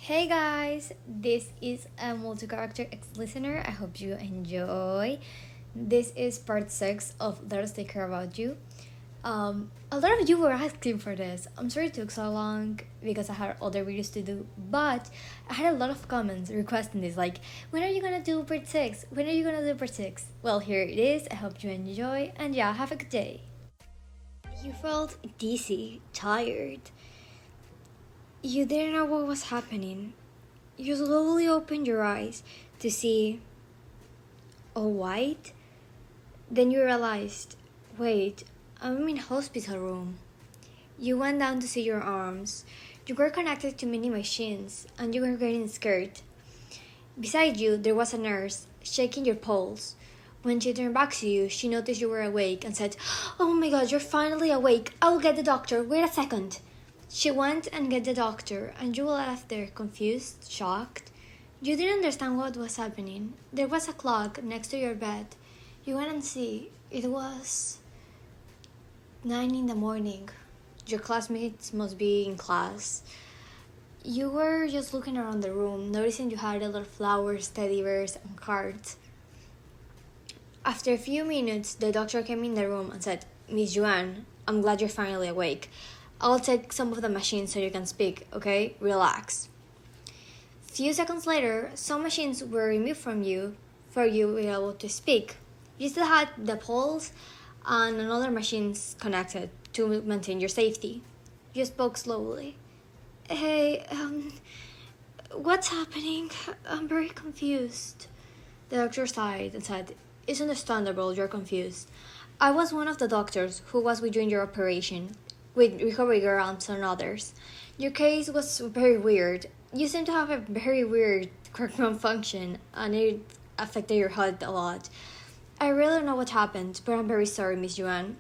Hey guys, this is a multi-character ex-listener. I hope you enjoy. This is part 6 of Let Us Take Care About You. A lot of you were asking for this. I'm sorry it took so long because I had other videos to do, but I had a lot of comments requesting this, like, when are you gonna do part 6? When are you gonna do part 6? Well, here it is. I hope you enjoy, and yeah, have a good day. You felt dizzy, tired. You didn't know what was happening. You slowly opened your eyes to see all white. Then you realized, wait, I'm in hospital room. You went down to see your arms. You were connected to many machines and you were getting scared. Beside you, there was a nurse shaking your pulse. When she turned back to you, she noticed you were awake and said, "Oh my god, you're finally awake. I will get the doctor. Wait a second." She went and get the doctor, and you were left there confused, shocked. You didn't understand what was happening. There was a clock next to your bed. You went and see. It was 9 in the morning. Your classmates must be in class. You were just looking around the room, noticing you had a lot of flowers, teddy bears, and cards. After a few minutes, the doctor came in the room and said, "Miss Joanne, I'm glad you're finally awake. I'll take some of the machines so you can speak, okay? Relax." Few seconds later, some machines were removed from you for you to be able to speak. You still had the pulse and another machines connected to maintain your safety. You spoke slowly. "Hey, what's happening? I'm very confused." The doctor sighed and said, "It's understandable you're confused. I was one of the doctors who was with you in your operation, with recovery girls and others. Your case was very weird. You seem to have a very weird Kirkman function, and it affected your health a lot. I really don't know what happened, but I'm very sorry, Miss Joanne.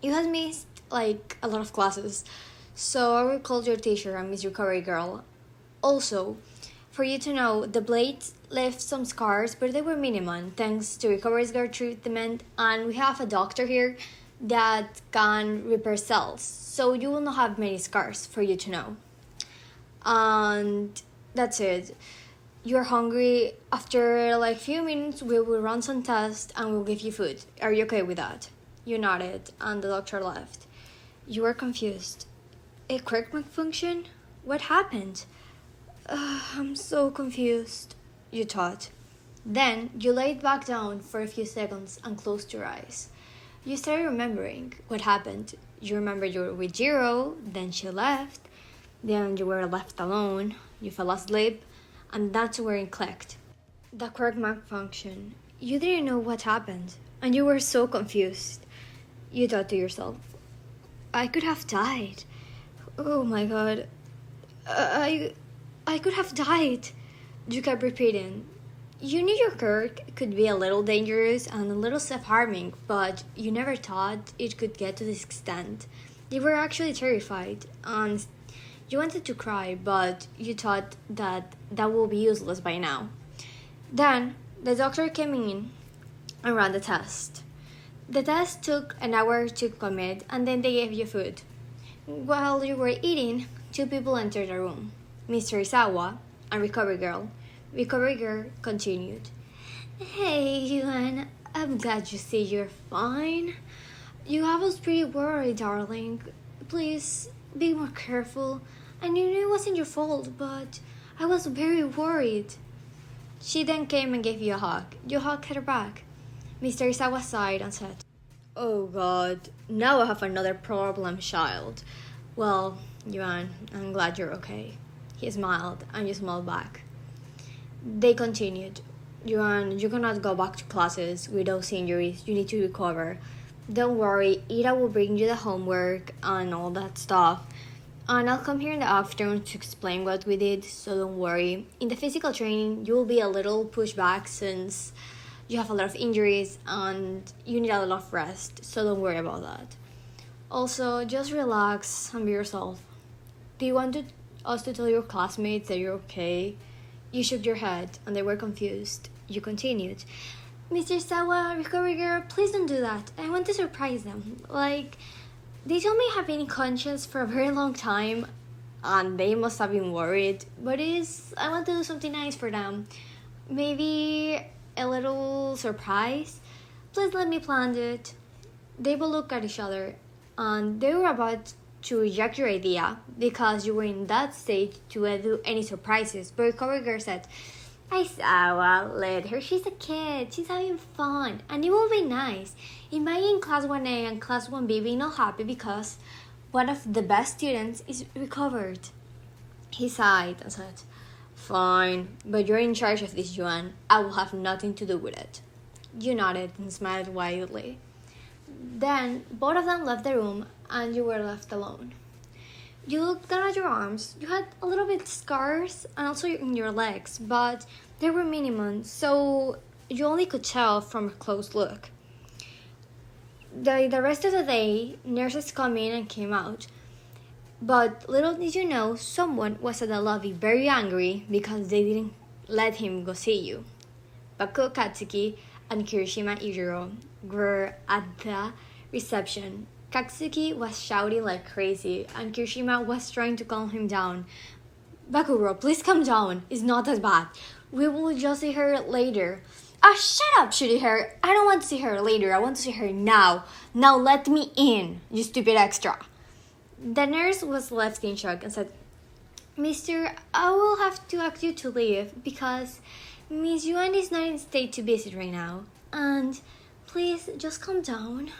You had missed, like, a lot of classes, so I will call your teacher and Miss Recovery Girl. Also, for you to know, the blades left some scars, but they were minimum, thanks to Recovery Girl treatment, and we have a doctor here that can repair cells, so you will not have many scars, for you to know. And that's it. You're hungry. After like few minutes we will run some tests and we'll give you food. Are you okay with that?" You nodded and the doctor left. You were confused. A quick malfunction? What happened? I'm so confused, you thought. Then you laid back down for a few seconds and closed your eyes. You started remembering what happened. You remembered you were with Jiro, then she left, then you were left alone, you fell asleep, and that's where it clicked. The quirk malfunction. You didn't know what happened, and you were so confused. You thought to yourself, "I could have died. Oh my god. I could have died." You kept repeating. You knew your quirk could be a little dangerous and a little self-harming, but you never thought it could get to this extent. You were actually terrified, and you wanted to cry, but you thought that would be useless by now. Then, the doctor came in and ran the test. The test took an hour to commit, and then they gave you food. While you were eating, two people entered the room, Mr. Isawa and Recovery Girl. Recovery Girl continued. "Hey, Yuan, I'm glad you see you're fine. You have us pretty worried, darling. Please, be more careful. I knew it wasn't your fault, but I was very worried." She then came and gave you a hug. You hugged her back. Mr. Isawa sighed and said, "Oh god, now I have another problem child. Well, Yuan, I'm glad you're okay." He smiled and you smiled back. They continued. "Yuan, you cannot go back to classes with those injuries. You need to recover. Don't worry, Ida will bring you the homework and all that stuff. And I'll come here in the afternoon to explain what we did, so don't worry. In the physical training, you will be a little pushed back since you have a lot of injuries and you need a lot of rest, so don't worry about that. Also, just relax and be yourself. Do you want us to tell your classmates that you're okay?" You shook your head and they were confused. You continued. "Mr. Sawa, Recovery Girl, please don't do that. I want to surprise them. Like, they told me I have been unconscious for a very long time and they must have been worried. But I want to do something nice for them. Maybe a little surprise. Please let me plan it. They will look at each other, and they were about to reject your idea because you were in that stage to do any surprises. But your coworker said, I saw, well, let her. She's a kid. She's having fun. And it will be nice. Imagine class 1A and class 1B being all happy because one of the best students is recovered. He sighed and said, Fine, but you're in charge of this, Yuan. I will have nothing to do with it. You nodded and smiled widely. Then both of them left the room and you were left alone. You looked down at your arms. You had a little bit scars and also in your legs, but they were minimum, so you only could tell from a close look. The rest of the day, nurses come in and came out. But little did you know, someone was at the lobby very angry because they didn't let him go see you. Bakugo Katsuki and Kirishima Ijiro were at the reception. Katsuki was shouting like crazy, and Kirishima was trying to calm him down. Bakuro, please calm down. It's not that bad. We will just see her later. Shut up, shitty hair. I don't want to see her later. I want to see her now. Now let me in, you stupid extra. The nurse was left in shock and said, Mister, I will have to ask you to leave because Miss Yuan is not in state to visit right now. And please just calm down.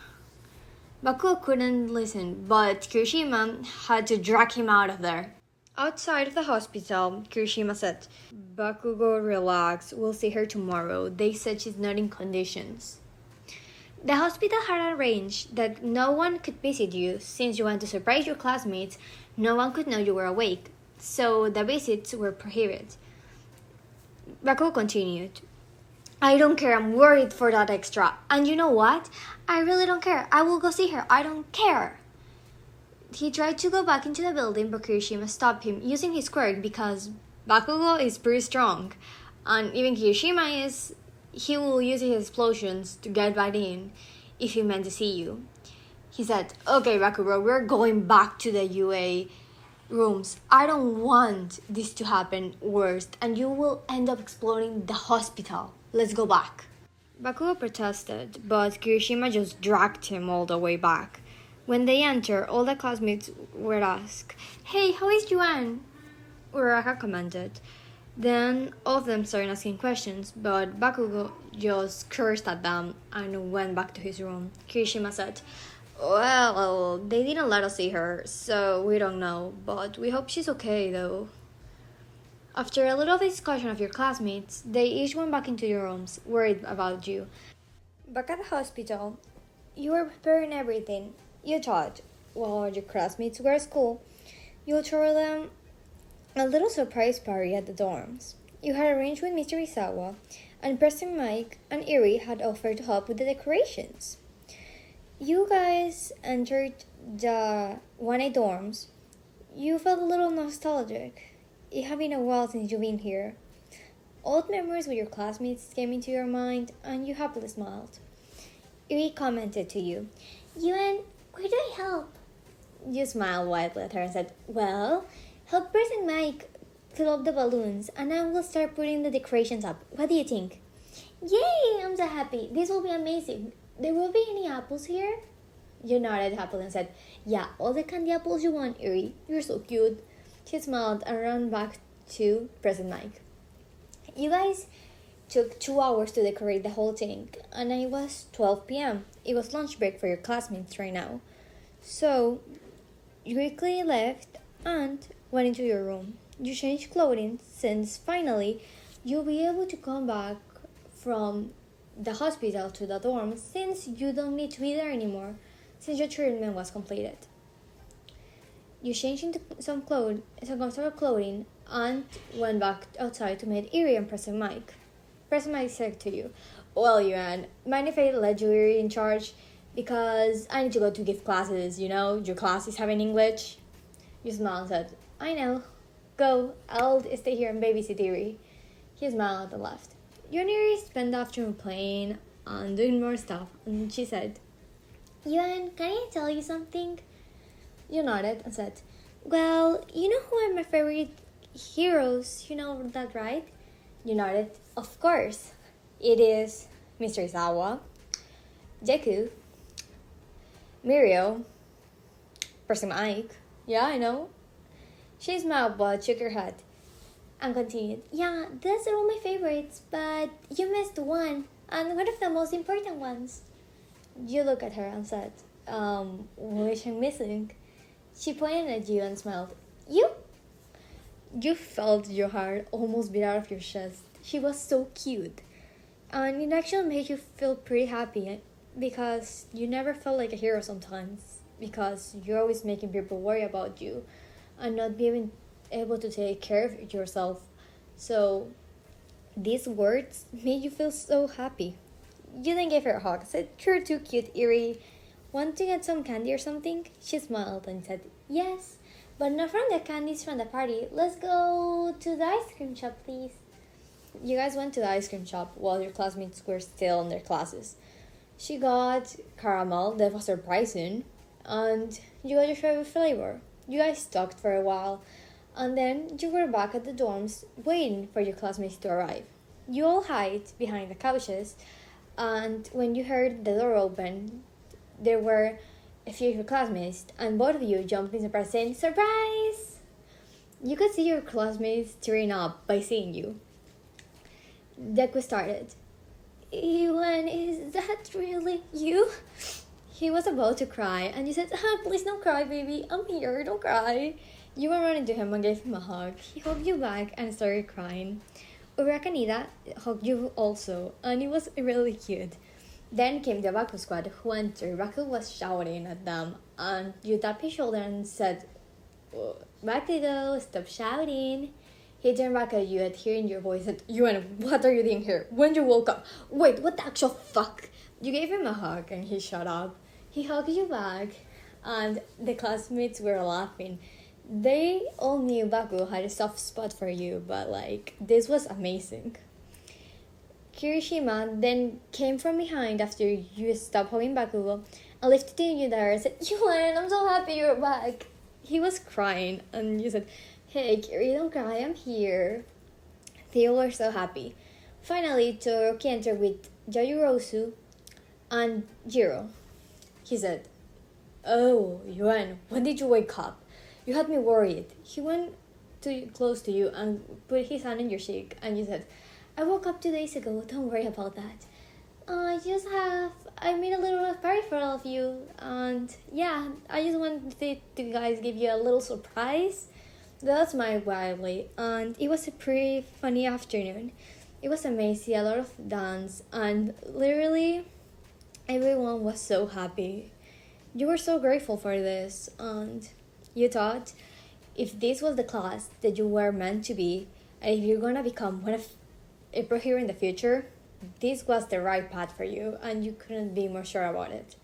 Bakugo couldn't listen, but Kirishima had to drag him out of there. Outside of the hospital, Kirishima said, Bakugo, relax. We'll see her tomorrow. They said she's not in conditions. The hospital had arranged that no one could visit you since you wanted to surprise your classmates. No one could know you were awake, so the visits were prohibited. Bakugo continued. I don't care. I'm worried for that extra. And you know what? I really don't care. I will go see her. I don't care. He tried to go back into the building, but Kirishima stopped him using his quirk because Bakugo is pretty strong. And even Kirishima he will use his explosions to get back in if he meant to see you. He said, Okay, Bakugo, we're going back to the UA rooms. I don't want this to happen worse, and you will end up exploding the hospital. Let's go back. Bakugo protested, but Kirishima just dragged him all the way back. When they entered, all the classmates were asked, Hey, how is Yuan? Uraraka commented. Then all of them started asking questions, but Bakugo just cursed at them and went back to his room. Kirishima said, Well, they didn't let us see her, so we don't know, but we hope she's okay though. After a little discussion of your classmates, they each went back into your rooms, worried about you. Back at the hospital, you were preparing everything. You thought, while your classmates were at school, you would throw them a little surprise party at the dorms. You had arranged with Mr. Izawa, and President Mike and Eri had offered to help with the decorations. You guys entered the 1A dorms. You felt a little nostalgic. It had been a while since you've been here. Old memories with your classmates came into your mind, and you happily smiled. Eri commented to you, Yuan, where do I help? You smiled widely at her and said, Well, help President Mike fill up the balloons, and I will start putting the decorations up. What do you think? Yay! I'm so happy. This will be amazing. There will be any apples here? You nodded happily and said, Yeah, all the candy apples you want, Eri. You're so cute. She smiled and ran back to President Mike. You guys took 2 hours to decorate the whole thing, and it was 12 p.m. It was lunch break for your classmates right now. So, you quickly left and went into your room. You changed clothing since finally you'll be able to come back from the hospital to the dorm since you don't need to be there anymore since your treatment was completed. You changed into some comfortable clothing and went back outside to meet Eri and President Mike. President Mike said to you, Well, Yuan, mind if I let you Eri in charge? Because I need to go to give classes, your class is having English. You smiled and said, I know. Go, I'll stay here and babysit Eri. He smiled and left. You and Eri spent the afternoon playing and doing more stuff, and she said, Yuan, can I tell you something? You nodded and said, Well, you know who are my favorite heroes? You know that, right? You nodded. Of course. It is Mr. Izawa, Deku, Mirio, Person Ike. Yeah, I know. She smiled but shook her head and continued. Yeah, those are all my favorites, but you missed one, and one of the most important ones. You looked at her and said, which I'm missing? She pointed at you and smiled. You? You felt your heart almost beat out of your chest. She was so cute. And it actually made you feel pretty happy because you never felt like a hero sometimes. Because you're always making people worry about you and not being able to take care of yourself. So these words made you feel so happy. You then gave her a hug, said, You're too cute, Eerie. Want to get some candy or something? She smiled and said, Yes, but not from the candies from the party. Let's go to the ice cream shop, please. You guys went to the ice cream shop while your classmates were still in their classes. She got caramel, that was surprising, and you got your favorite flavor. You guys talked for a while, and then you were back at the dorms waiting for your classmates to arrive. You all hid behind the couches, and when you heard the door open, there were a few of your classmates, and both of you jumped in surprise saying, Surprise! You could see your classmates tearing up by seeing you. Deku started. Ewan, is that really you? He was about to cry, and you said, Please don't cry, baby. I'm here, don't cry. You went running to him and gave him a hug. He hugged you back and started crying. Urakanida hugged you also, and it was really cute. Then came the Baku squad, who entered. Baku was shouting at them, and you tapped his shoulder and said, Bakugo, stop shouting. He turned back at you at hearing your voice and said, Yuan, what are you doing here? When you woke up? Wait, what the actual fuck? You gave him a hug and he shut up. He hugged you back and the classmates were laughing. They all knew Baku had a soft spot for you, but this was amazing. Kirishima then came from behind after you stopped hugging Bakugo and lifted you there and said, Yuan, I'm so happy you're back. He was crying and you said, Hey, Kiri, don't cry, I'm here. They all were so happy. Finally, Todoroki entered with Yayorosu and Jiro. He said, Oh, Yuan, when did you wake up? You had me worried. He went close to you and put his hand on your cheek and you said, I woke up 2 days ago, don't worry about that. I made a little party for all of you and yeah, I just wanted to guys give you a little surprise. That's my wildly, and it was a pretty funny afternoon. It was amazing, a lot of dance, and literally everyone was so happy. You were so grateful for this, and you thought if this was the class that you were meant to be, and if you're gonna become one of a pro hero in the future, this was the right path for you, and you couldn't be more sure about it.